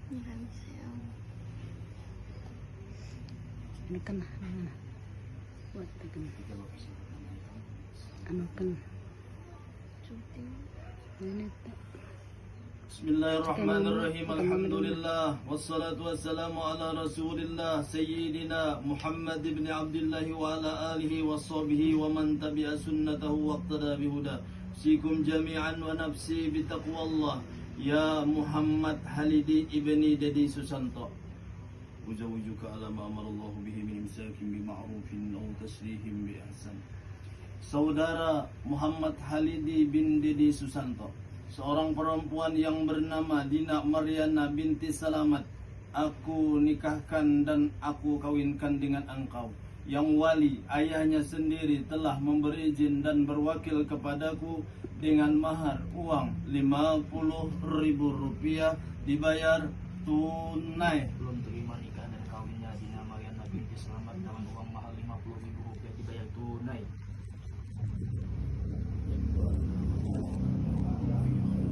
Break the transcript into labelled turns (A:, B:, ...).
A: 안녕하세요.
B: Ano ka na? What ka na? Ano ka na?
A: Shooting.
B: Ganito.
C: Bismillahirrahmanirrahim. Alhamdulillah wassalatu wassalamu ala Rasulillah Sayyidina Muhammad ibn Abdullah wa ala alihi wa sahbihi wa man tabi'a sunnatahu wa iqtada bihuda. Sikum jami'an wa nafsi bitaqwallah. Ya Muhammad Halidi ibni Dedi Susanto. Uja-ujuka ala ma amarallahu bihi min imsakin bima'rufin aw tasrihim bi ihsan. Saudara Muhammad Halidi bin Dedi Susanto, seorang perempuan yang bernama Dina Maryana binti Salamat, aku nikahkan dan aku kawinkan dengan engkau. Yang wali ayahnya sendiri telah memberi izin dan berwakil kepadaku dengan mahar uang 50.000 rupiah dibayar tunai